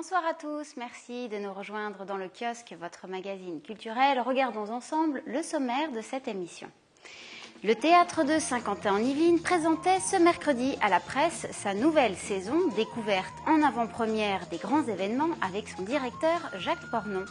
Bonsoir à tous, merci de nous rejoindre dans le kiosque, votre magazine culturel. Regardons ensemble le sommaire de cette émission. Le Théâtre de Saint-Quentin-en-Yvelines présentait ce mercredi à la presse sa nouvelle saison, découverte en avant-première des grands événements avec son directeur Jacques Pornon.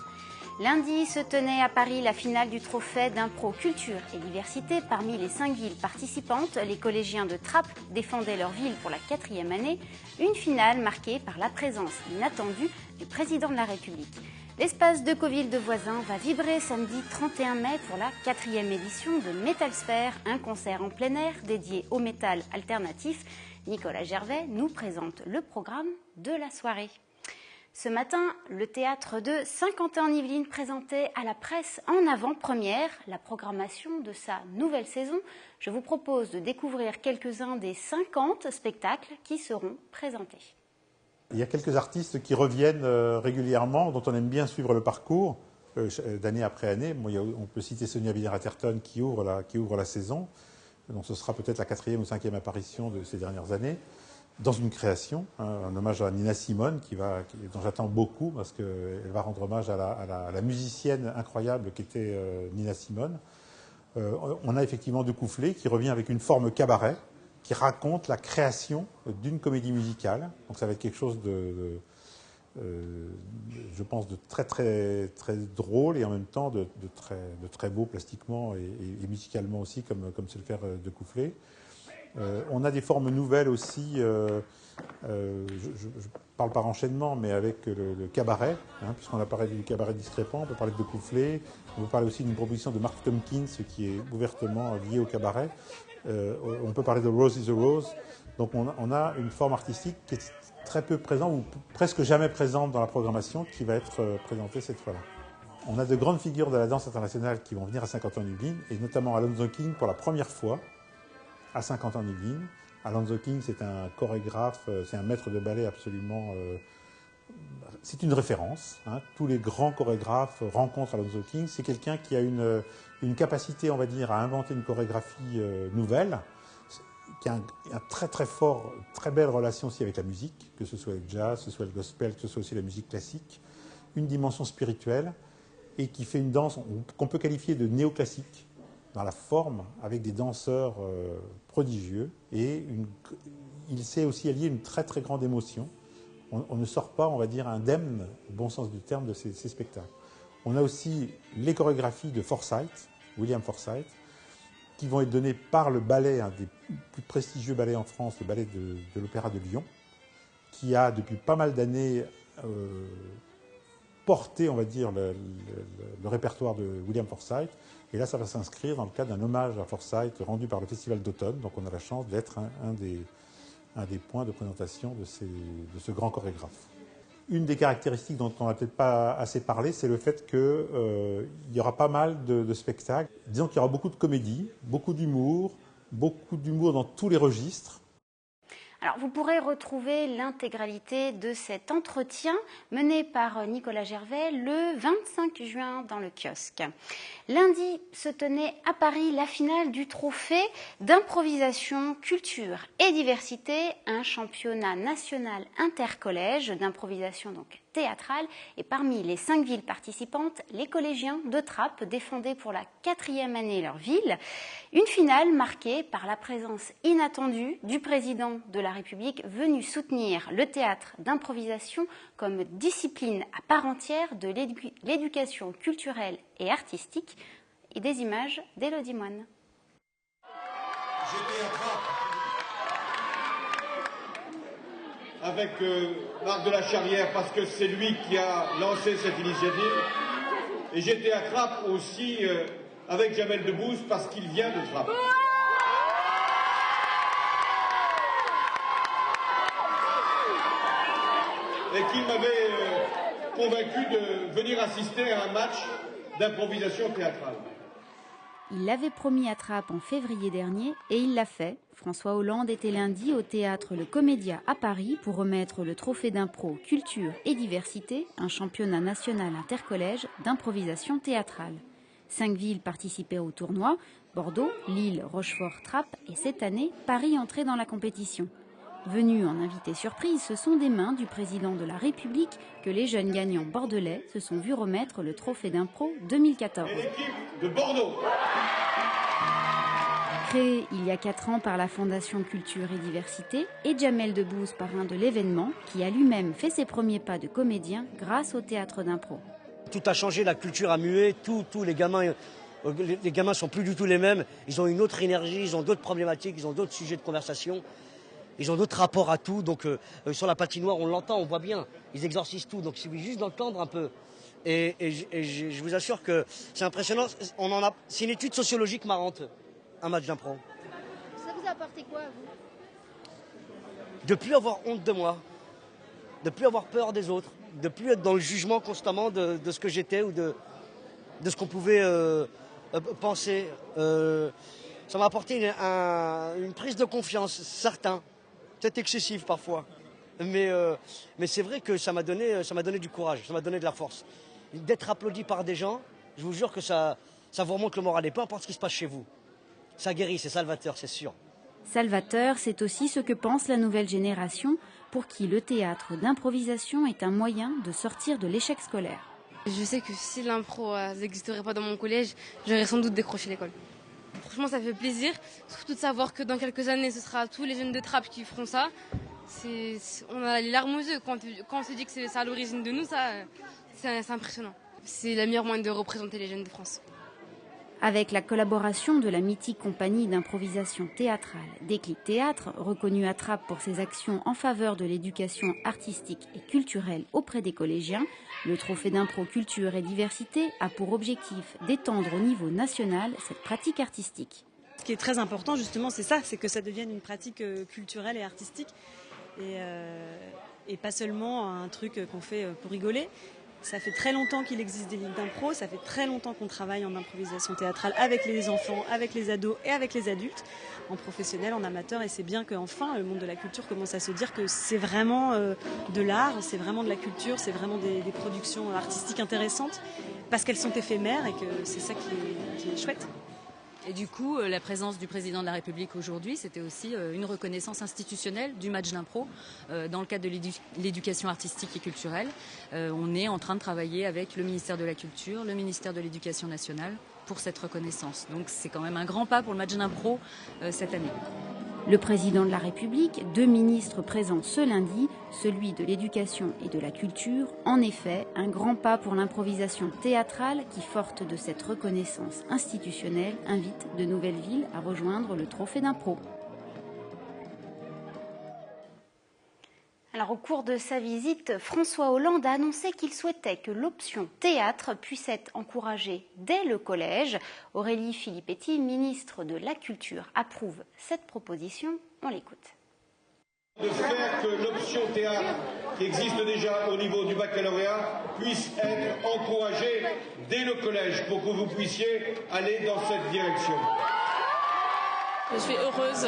Lundi se tenait à Paris la finale du trophée d'impro culture et diversité. Parmi les 5 villes participantes, les collégiens de Trappes défendaient leur ville pour la 4e année. Une finale marquée par la présence inattendue du président de la République. L'espace de Coville de Voisins va vibrer samedi 31 mai pour la 4e édition de Metalsphère, un concert en plein air dédié au métal alternatif. Nicolas Gervais nous présente le programme de la soirée. Ce matin, le Théâtre de Saint-Quentin-en-Yvelines présentait à la presse en avant-première la programmation de sa nouvelle saison. Je vous propose de découvrir quelques-uns des 50 spectacles qui seront présentés. Il y a quelques artistes qui reviennent régulièrement, dont on aime bien suivre le parcours d'année après année. Bon, on peut citer Sonia Villers-Atherton qui ouvre la saison. Donc ce sera peut-être la 4e ou 5e apparition de ces dernières années. Dans une création, un hommage à Nina Simone, dont j'attends beaucoup, parce qu'elle va rendre hommage à la musicienne incroyable qu'était Nina Simone. On a effectivement Decoufflé, qui revient avec une forme cabaret, qui raconte la création d'une comédie musicale. Donc ça va être quelque chose je pense, de très, très, très drôle et en même temps de très beau plastiquement et musicalement aussi, comme sait le faire Decoufflé. On a des formes nouvelles aussi, je parle par enchaînement, mais avec le cabaret, puisqu'on a parlé du cabaret discrépant, on peut parler de Decoufflé, on peut parler aussi d'une proposition de Mark Tompkins qui est ouvertement liée au cabaret, on peut parler de Rose is a Rose, donc on a une forme artistique qui est très peu présente, ou presque jamais présente dans la programmation, qui va être présentée cette fois-là. On a de grandes figures de la danse internationale qui vont venir à Saint-Quentin-en-Yvelines, et notamment Alonzo King pour la première fois, à Saint-Quentin-en-Yvelines. Alonzo King, c'est un chorégraphe, c'est un maître de ballet absolument... c'est une référence. Tous les grands chorégraphes rencontrent Alonzo King. C'est quelqu'un qui a une capacité, on va dire, à inventer une chorégraphie nouvelle, qui a un très très fort, très belle relation aussi avec la musique, que ce soit le jazz, que ce soit le gospel, que ce soit aussi la musique classique, une dimension spirituelle, et qui fait une danse qu'on peut qualifier de néoclassique, dans la forme, avec des danseurs prodigieux, et il sait aussi allier une très très grande émotion. On ne sort pas, on va dire, indemne, au bon sens du terme, de ces spectacles. On a aussi les chorégraphies de Forsythe, William Forsythe, qui vont être données par le ballet, un des plus prestigieux ballets en France, le ballet de l'Opéra de Lyon, qui a depuis pas mal d'années porté, on va dire, le répertoire de William Forsythe. Et là, ça va s'inscrire dans le cadre d'un hommage à Forsythe rendu par le Festival d'automne. Donc on a la chance d'être un des points de présentation de ce grand chorégraphe. Une des caractéristiques dont on n'a peut-être pas assez parlé, c'est le fait qu'il y aura pas mal de spectacles. Disons qu'il y aura beaucoup de comédie, beaucoup d'humour dans tous les registres. Alors, vous pourrez retrouver l'intégralité de cet entretien mené par Nicolas Gervais le 25 juin dans le kiosque. Lundi se tenait à Paris la finale du trophée d'improvisation, culture et diversité, un championnat national intercollège d'improvisation donc théâtrale. Et parmi les 5 villes participantes, les collégiens de Trappes défendaient pour la 4e année leur ville. Une finale marquée par la présence inattendue du président de la République venu soutenir le théâtre d'improvisation comme discipline à part entière de l'éducation culturelle et artistique, et des images d'Élodie Moine. J'étais à Trappes avec Marc de la Charrière parce que c'est lui qui a lancé cette initiative, et j'étais à Trappes aussi avec Jamel Debbouze parce qu'il vient de Trappes. Et qu'il m'avait convaincu de venir assister à un match d'improvisation théâtrale. Il l'avait promis à Trappes en février dernier et il l'a fait. François Hollande était lundi au théâtre Le Comédia à Paris pour remettre le trophée d'impro culture et diversité, un championnat national intercollège d'improvisation théâtrale. 5 villes participaient au tournoi, Bordeaux, Lille, Rochefort, Trappes et cette année, Paris entrait dans la compétition. Venus en invité surprise, ce sont des mains du président de la République que les jeunes gagnants bordelais se sont vus remettre le trophée d'impro 2014. Et l'équipe de Bordeaux. Créé il y a 4 ans par la Fondation Culture et Diversité et Jamel Debbouze, parrain de l'événement, qui a lui-même fait ses premiers pas de comédien grâce au théâtre d'impro. Tout a changé, la culture a mué, tous les gamins sont plus du tout les mêmes, ils ont une autre énergie, ils ont d'autres problématiques, ils ont d'autres sujets de conversation, ils ont d'autres rapports à tout, donc sur la patinoire on l'entend, on voit bien, ils exorcisent tout, donc il suffit juste d'entendre un peu. Et je vous assure que c'est impressionnant, c'est une étude sociologique marrante, un match d'impro. Ça vous a apporté quoi à vous? De plus avoir honte de moi, de plus avoir peur des autres, de plus être dans le jugement constamment de ce que j'étais ou de ce qu'on pouvait penser. Ça m'a apporté une prise de confiance, certain, peut-être excessive parfois. Mais c'est vrai que ça m'a donné du courage, ça m'a donné de la force. D'être applaudi par des gens, je vous jure que ça vous remonte le moral, et peu importe ce qui se passe chez vous. Ça guérit, c'est salvateur, c'est sûr. Salvateur, c'est aussi ce que pense la nouvelle génération, pour qui le théâtre d'improvisation est un moyen de sortir de l'échec scolaire. Je sais que si l'impro n'existerait pas dans mon collège, j'aurais sans doute décroché l'école. Franchement, ça fait plaisir, surtout de savoir que dans quelques années, ce sera tous les jeunes de Trappes qui feront ça. On a les larmes aux yeux quand on se dit que c'est à l'origine de nous, c'est impressionnant. C'est la meilleure moyen de représenter les jeunes de France. Avec la collaboration de la mythique compagnie d'improvisation théâtrale Déclic Théâtre, reconnue à Trappes pour ses actions en faveur de l'éducation artistique et culturelle auprès des collégiens, le trophée d'impro culture et diversité a pour objectif d'étendre au niveau national cette pratique artistique. Ce qui est très important justement, c'est ça, c'est que ça devienne une pratique culturelle et artistique et pas seulement un truc qu'on fait pour rigoler. Ça fait très longtemps qu'il existe des ligues d'impro, ça fait très longtemps qu'on travaille en improvisation théâtrale avec les enfants, avec les ados et avec les adultes, en professionnel, en amateur, et c'est bien qu'enfin le monde de la culture commence à se dire que c'est vraiment de l'art, c'est vraiment de la culture, c'est vraiment des productions artistiques intéressantes, parce qu'elles sont éphémères et que c'est ça qui est chouette. Et du coup, la présence du président de la République aujourd'hui, c'était aussi une reconnaissance institutionnelle du match d'impro dans le cadre de l'éducation artistique et culturelle. On est en train de travailler avec le ministère de la Culture, le ministère de l'Éducation nationale pour cette reconnaissance. Donc c'est quand même un grand pas pour le match d'impro cette année. Le président de la République, 2 ministres présents ce lundi, celui de l'Éducation et de la Culture, en effet, un grand pas pour l'improvisation théâtrale qui, forte de cette reconnaissance institutionnelle, invite de nouvelles villes à rejoindre le trophée d'impro. Alors, au cours de sa visite, François Hollande a annoncé qu'il souhaitait que l'option théâtre puisse être encouragée dès le collège. Aurélie Filippetti, ministre de la Culture, approuve cette proposition. On l'écoute. De faire que l'option théâtre, qui existe déjà au niveau du baccalauréat, puisse être encouragée dès le collège pour que vous puissiez aller dans cette direction. Je suis heureuse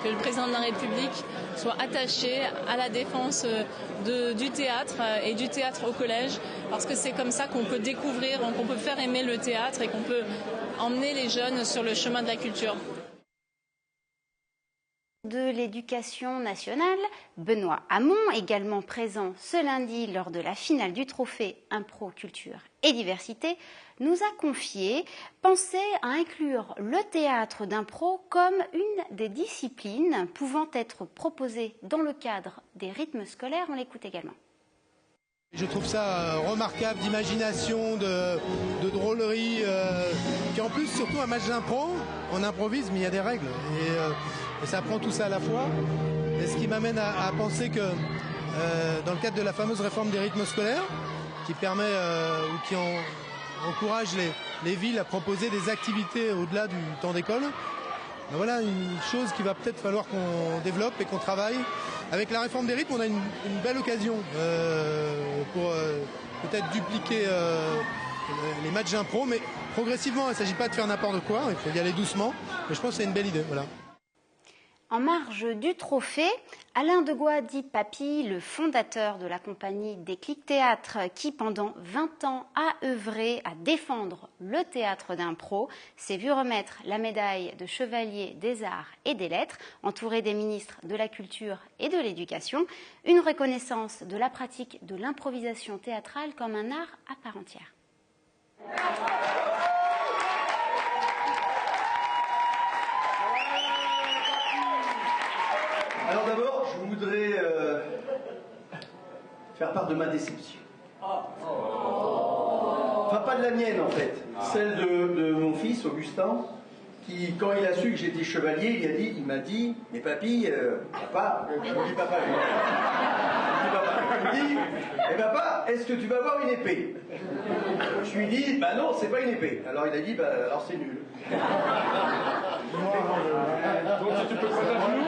que le président de la République soit attaché à la défense du théâtre et du théâtre au collège, parce que c'est comme ça qu'on peut découvrir, qu'on peut faire aimer le théâtre et qu'on peut emmener les jeunes sur le chemin de la culture. De l'Éducation nationale, Benoît Hamon, également présent ce lundi lors de la finale du trophée Impro Culture et Diversité, nous a confié penser à inclure le théâtre d'impro comme une des disciplines pouvant être proposées dans le cadre des rythmes scolaires. On l'écoute également. Je trouve ça remarquable d'imagination, de drôlerie, puis en plus surtout un match d'impro, on improvise mais il y a des règles et ça prend tout ça à la fois. Et ce qui m'amène à penser que dans le cadre de la fameuse réforme des rythmes scolaires, qui permet ou qui encourage les villes à proposer des activités au-delà du temps d'école, ben voilà une chose qu'il va peut-être falloir qu'on développe et qu'on travaille. Avec la réforme des rythmes, on a une belle occasion pour peut-être dupliquer les matchs d'impro, mais progressivement, il ne s'agit pas de faire n'importe quoi, il faut y aller doucement, mais je pense que c'est une belle idée. Voilà. En marge du trophée, Alain Degois dit Papy, le fondateur de la compagnie Déclic Théâtre, qui pendant 20 ans a œuvré à défendre le théâtre d'impro, s'est vu remettre la médaille de chevalier des arts et des lettres, entouré des ministres de la culture et de l'éducation, une reconnaissance de la pratique de l'improvisation théâtrale comme un art à part entière. Alors d'abord, je voudrais faire part de ma déception. Enfin, pas de la mienne en fait, celle de mon fils, Augustin, qui, quand il a su que j'étais chevalier, il m'a dit, mais papy, papa, je me dis papa, il me dit, eh papa, est-ce que tu vas avoir une épée? Je lui ai dit, bah non, c'est pas une épée. Alors il a dit, bah alors c'est nul. Donc si tu peux prendre un genou.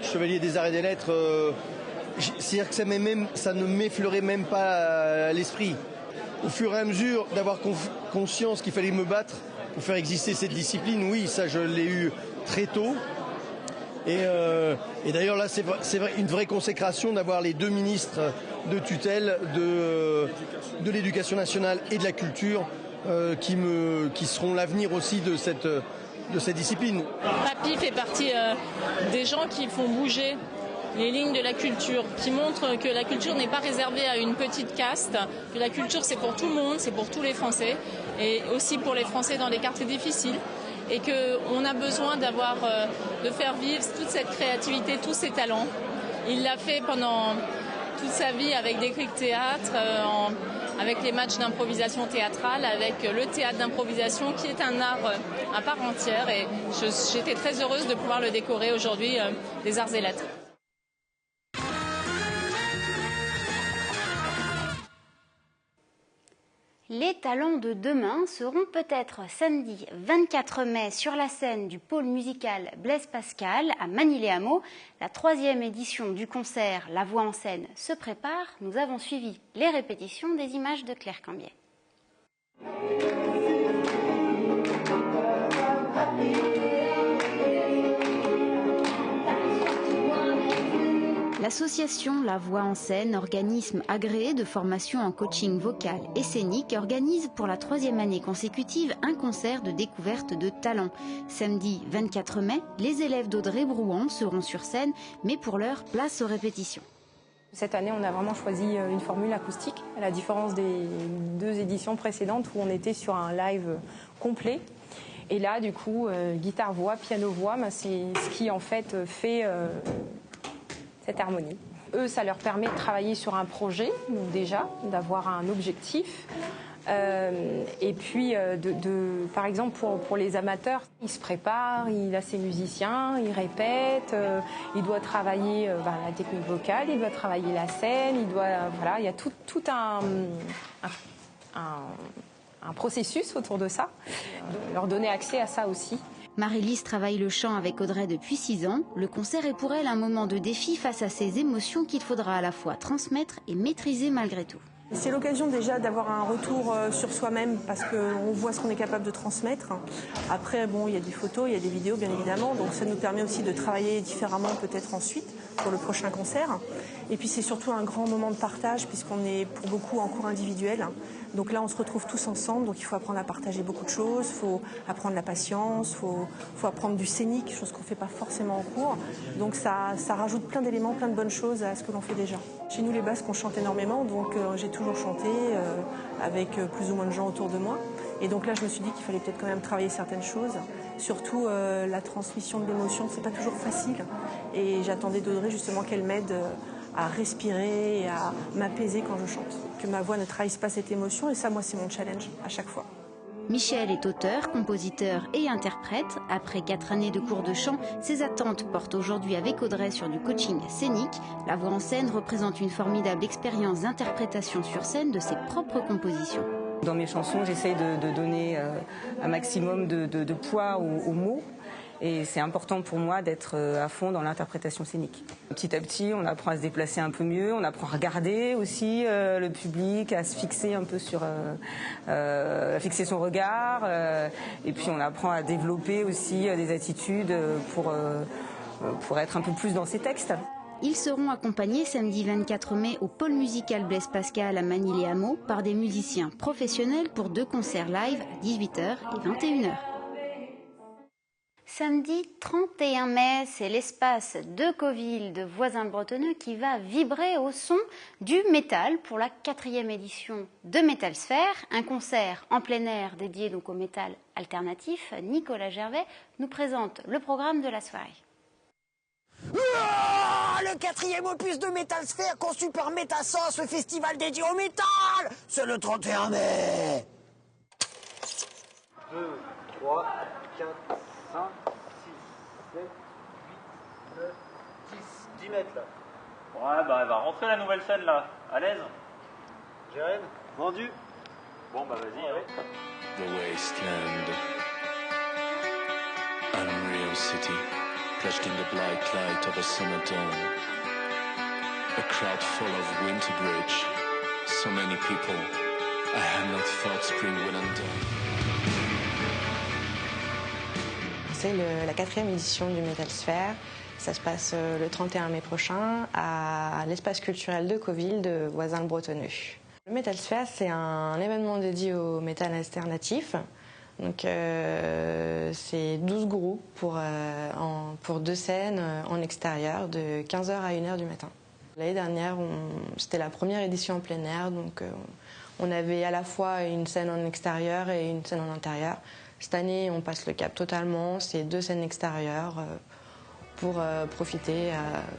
Chevalier des arts et des lettres, c'est-à-dire que ça ne m'effleurait même pas à l'esprit. Au fur et à mesure d'avoir conscience qu'il fallait me battre pour faire exister cette discipline, oui, ça je l'ai eu très tôt. Et d'ailleurs là, c'est vrai, une vraie consécration d'avoir les deux ministres de tutelle de l'éducation nationale et de la culture qui seront l'avenir aussi de cette discipline. Papy fait partie des gens qui font bouger les lignes de la culture, qui montrent que la culture n'est pas réservée à une petite caste, que la culture c'est pour tout le monde, c'est pour tous les Français, et aussi pour les Français dans les quartiers difficiles, et qu'on a besoin de faire vivre toute cette créativité, tous ces talents. Il l'a fait pendant toute sa vie avec Déclic Théâtre, avec les matchs d'improvisation théâtrale, avec le théâtre d'improvisation qui est un art à part entière, et j'étais très heureuse de pouvoir le décorer aujourd'hui des Arts et Lettres. Les talents de demain seront peut-être samedi 24 mai sur la scène du pôle musical Blaise Pascal à Magny-les-Hameaux. La 3e édition du concert La Voix en scène se prépare. Nous avons suivi les répétitions des images de Claire Cambier. L'association La Voix en scène, organisme agréé de formation en coaching vocal et scénique, organise pour la 3e année consécutive un concert de découverte de talents. Samedi 24 mai, les élèves d'Audrey Brouan seront sur scène, mais pour l'heure, place aux répétitions. Cette année, on a vraiment choisi une formule acoustique, à la différence des 2 éditions précédentes où on était sur un live complet. Et là, du coup, guitare-voix, piano-voix, c'est ce qui en fait fait cette harmonie. Eux, ça leur permet de travailler sur un projet, donc déjà, d'avoir un objectif. Et puis, par exemple, pour les amateurs, ils se préparent, il a ses musiciens, il répète, il doit travailler la technique vocale, il doit travailler la scène, il y a tout un processus autour de ça, leur donner accès à ça aussi. Marie-Lise travaille le chant avec Audrey depuis 6 ans. Le concert est pour elle un moment de défi face à ces émotions qu'il faudra à la fois transmettre et maîtriser malgré tout. C'est l'occasion déjà d'avoir un retour sur soi-même parce qu'on voit ce qu'on est capable de transmettre. Après, il y a des photos, il y a des vidéos bien évidemment, donc ça nous permet aussi de travailler différemment peut-être ensuite pour le prochain concert. Et puis c'est surtout un grand moment de partage puisqu'on est pour beaucoup en cours individuel. Donc là on se retrouve tous ensemble, donc il faut apprendre à partager beaucoup de choses, il faut apprendre la patience, il faut apprendre du scénique, chose qu'on ne fait pas forcément en cours. Donc ça rajoute plein d'éléments, plein de bonnes choses à ce que l'on fait déjà. Chez nous les Basques on chante énormément, donc j'ai toujours chanté avec plus ou moins de gens autour de moi. Et donc là je me suis dit qu'il fallait peut-être quand même travailler certaines choses. Surtout la transmission de l'émotion, c'est pas toujours facile. Et j'attendais d'Audrey justement qu'elle m'aide à respirer et à m'apaiser quand je chante. Que ma voix ne trahisse pas cette émotion, et ça, moi, c'est mon challenge à chaque fois. Michel est auteur, compositeur et interprète. Après 4 années de cours de chant, ses attentes portent aujourd'hui avec Audrey sur du coaching scénique. La voix en scène représente une formidable expérience d'interprétation sur scène de ses propres compositions. Dans mes chansons, j'essaye de donner un maximum de poids aux mots. Et c'est important pour moi d'être à fond dans l'interprétation scénique. Petit à petit, on apprend à se déplacer un peu mieux, on apprend à regarder aussi le public, à se fixer un peu sur, à fixer son regard. Et puis on apprend à développer aussi des attitudes pour être un peu plus dans ses textes. Ils seront accompagnés samedi 24 mai au pôle musical Blaise Pascal à Manille-les-Hameaux par des musiciens professionnels pour 2 concerts live à 18h et 21h. Samedi 31 mai, c'est l'espace de Coville de Voisins-le-Bretonneux qui va vibrer au son du métal pour la 4e édition de Metal Sphère, un concert en plein air dédié donc au métal alternatif. Nicolas Gervais nous présente le programme de la soirée. Le 4e opus de Metal Sphère conçu par Métasens, le festival dédié au métal. C'est le 31 mai. 2, 3, 4, 5, 6, 7, 8, 9, 10, 10 mètres là. Ouais, bah elle va rentrer la nouvelle scène là, à l'aise. Jérém, vendu. Bon bah vas-y, allez. The Wasteland, Unreal City, pledged in the bright light of a summer dawn. A crowd full of winter bridge, so many people, I had not thought spring would undone. C'est la 4e édition du Metal Sphère. Ça se passe le 31 mai prochain à l'espace culturel de Coville de Voisins-le-Bretonneux. Le Metal Sphère, c'est un événement dédié au métal alternatif. Donc, c'est 12 groupes pour 2 scènes en extérieur de 15h à 1h du matin. L'année dernière, c'était la première édition en plein air, donc on avait à la fois une scène en extérieur et une scène en intérieur. Cette année, on passe le cap totalement, c'est 2 scènes extérieures pour profiter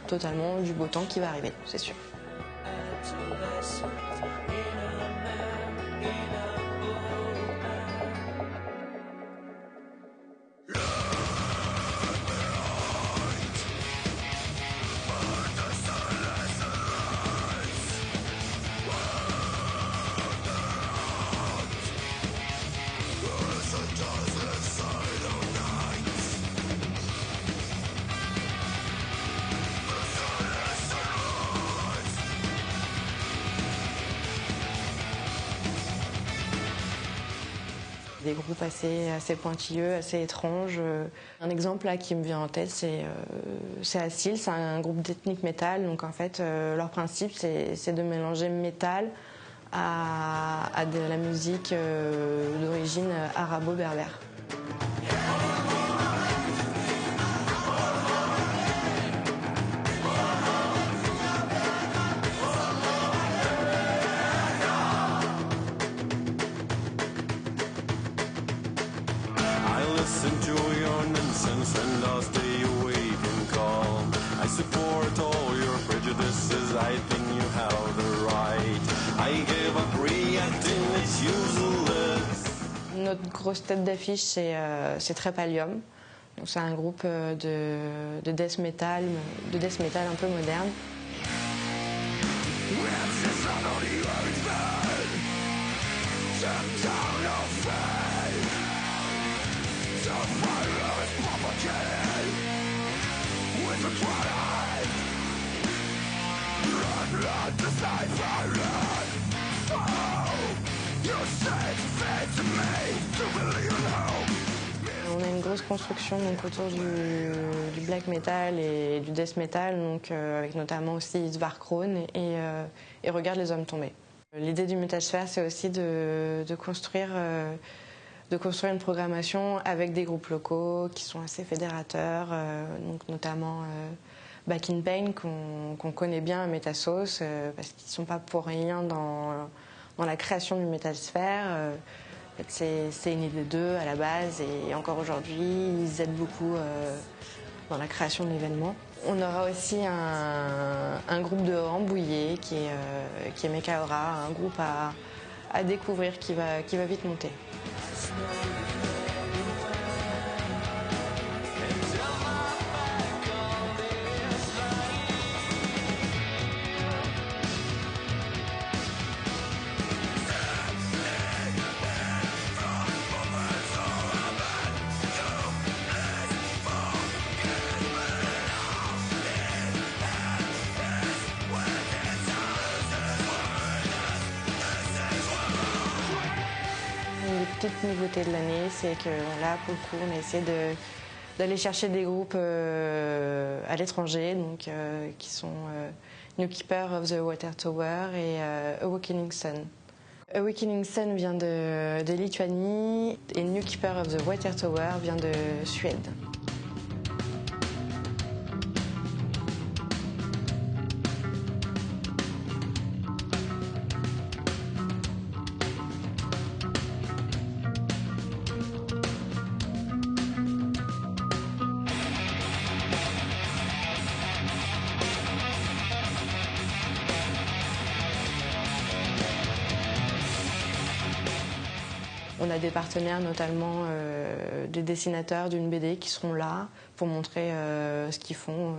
totalement du beau temps qui va arriver, c'est sûr. Des groupes assez pointilleux, assez étranges. Un exemple là qui me vient en tête, c'est Acil, c'est un groupe d'ethnique métal. Donc en fait, leur principe, c'est de mélanger métal à de la musique d'origine arabo-berbère. Notre grosse tête d'affiche, c'est Trépalium. C'est un groupe de death metal un peu moderne. On a une grosse construction donc, autour du black metal et du death metal, donc, avec notamment aussi Svarkrone et Regarde les hommes tombés. L'idée du Metal Sphère, c'est aussi de construire une programmation avec des groupes locaux qui sont assez fédérateurs, donc notamment Back in Pain qu'on connaît bien à Métasauce, parce qu'ils ne sont pas pour rien dans la création du Metal Sphère. C'est une idée d'eux à la base et encore aujourd'hui, ils aident beaucoup dans la création de l'événement. On aura aussi un groupe de Rambouillet qui est Mekaora, un groupe à découvrir qui va vite monter. petite nouveauté de l'année, c'est que là, pour le coup, on a essayé d'aller chercher des groupes à l'étranger, donc qui sont New Keeper of the Water Tower et Awakening Sun. Awakening Sun vient de Lituanie et New Keeper of the Water Tower vient de Suède. On a des partenaires, notamment des dessinateurs d'une BD qui seront là pour montrer ce qu'ils font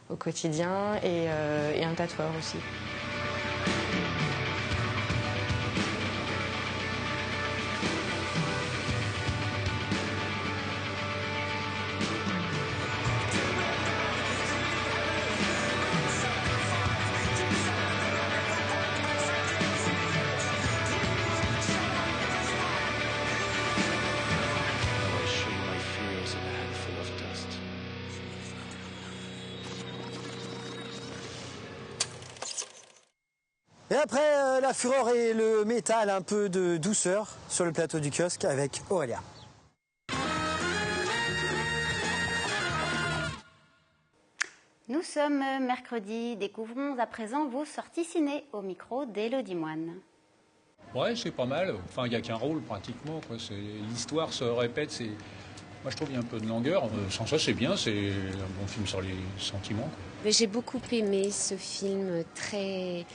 au quotidien et un tatoueur aussi. Et après la fureur et le métal, un peu de douceur sur le plateau du kiosque avec Aurélia. Nous sommes mercredi, découvrons à présent vos sorties ciné au micro d'Élodie Moine. Ouais, c'est pas mal. Enfin, il n'y a qu'un rôle pratiquement, quoi. L'histoire se répète. Moi, je trouve qu'il y a un peu de longueur. Sans ça, c'est bien. C'est un bon film sur les sentiments. J'ai beaucoup aimé ce film très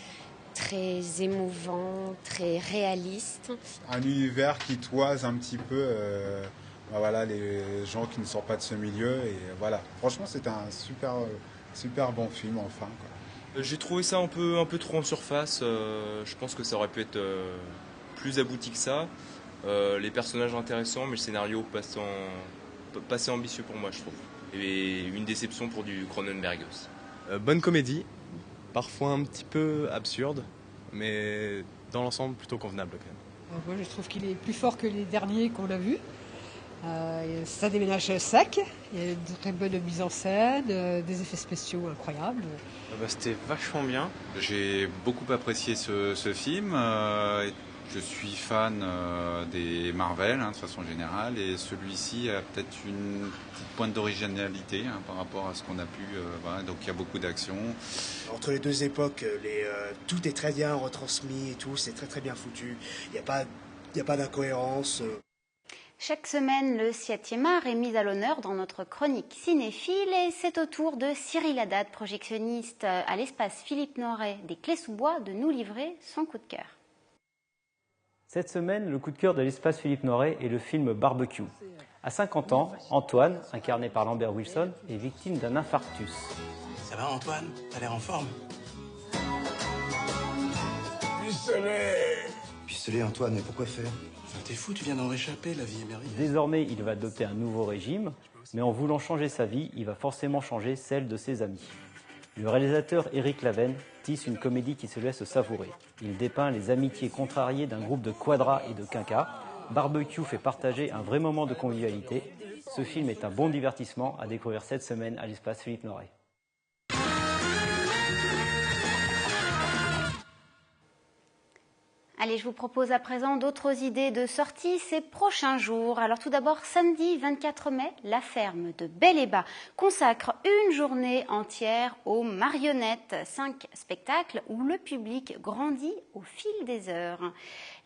émouvant, très réaliste. Un univers qui toise un petit peu voilà, les gens qui ne sont pas de ce milieu. Et voilà, franchement, c'est un super bon film, enfin, quoi. J'ai trouvé ça un peu trop en surface. Je pense que ça aurait pu être plus abouti que ça. Les personnages intéressants, mais le scénario pas assez ambitieux pour moi, je trouve. Et une déception pour du Cronenberg aussi. Bonne comédie, parfois un petit peu absurde, mais dans l'ensemble plutôt convenable quand même. Moi, je trouve qu'il est plus fort que les derniers qu'on a vus. Ça déménage sec, il y a une très bonne mise en scène, des effets spéciaux incroyables. C'était vachement bien. J'ai beaucoup apprécié ce film. Je suis fan des Marvel, de façon générale, et celui-ci a peut-être une petite pointe d'originalité par rapport à ce qu'on a pu... voilà, donc il y a beaucoup d'action. Entre les deux époques, tout est très bien retransmis et tout, c'est très bien foutu. Il n'y a pas d'incohérence. Chaque semaine, le 7e art est mis à l'honneur dans notre chronique cinéphile et c'est au tour de Cyril Haddad, projectionniste à l'espace Philippe Noiret des Clés-sous-Bois, de nous livrer son coup de cœur. Cette semaine, le coup de cœur de l'espace Philippe Noiret est le film Barbecue. À 50 ans, Antoine, incarné par Lambert Wilson, est victime d'un infarctus. Ça va Antoine? T'as l'air en forme? Pistolet Antoine, mais pourquoi faire? Enfin, t'es fou, tu viens d'en réchapper, la vie est merveilleuse. Désormais, il va adopter un nouveau régime, mais en voulant changer sa vie, il va forcément changer celle de ses amis. Le réalisateur Éric Laven tisse une comédie qui se laisse savourer. Il dépeint les amitiés contrariées d'un groupe de quadras et de quinquas. Barbecue fait partager un vrai moment de convivialité. Ce film est un bon divertissement à découvrir cette semaine à l'espace Philippe Noiret. Allez, je vous propose à présent d'autres idées de sortie ces prochains jours. Alors tout d'abord, samedi 24 mai, la ferme de Bel-et-Bas consacre une journée entière aux marionnettes. 5 spectacles où le public grandit au fil des heures.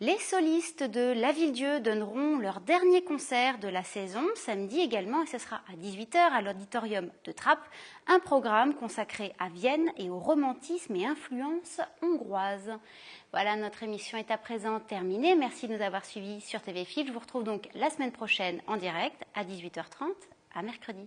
Les solistes de La Ville-Dieu donneront leur dernier concert de la saison, samedi également, et ce sera à 18h à l'auditorium de Trappes. Un programme consacré à Vienne et au romantisme et influence hongroise. Voilà, notre émission est à présent terminée. Merci de nous avoir suivis sur TV Fil. Je vous retrouve donc la semaine prochaine en direct à 18h30 à mercredi.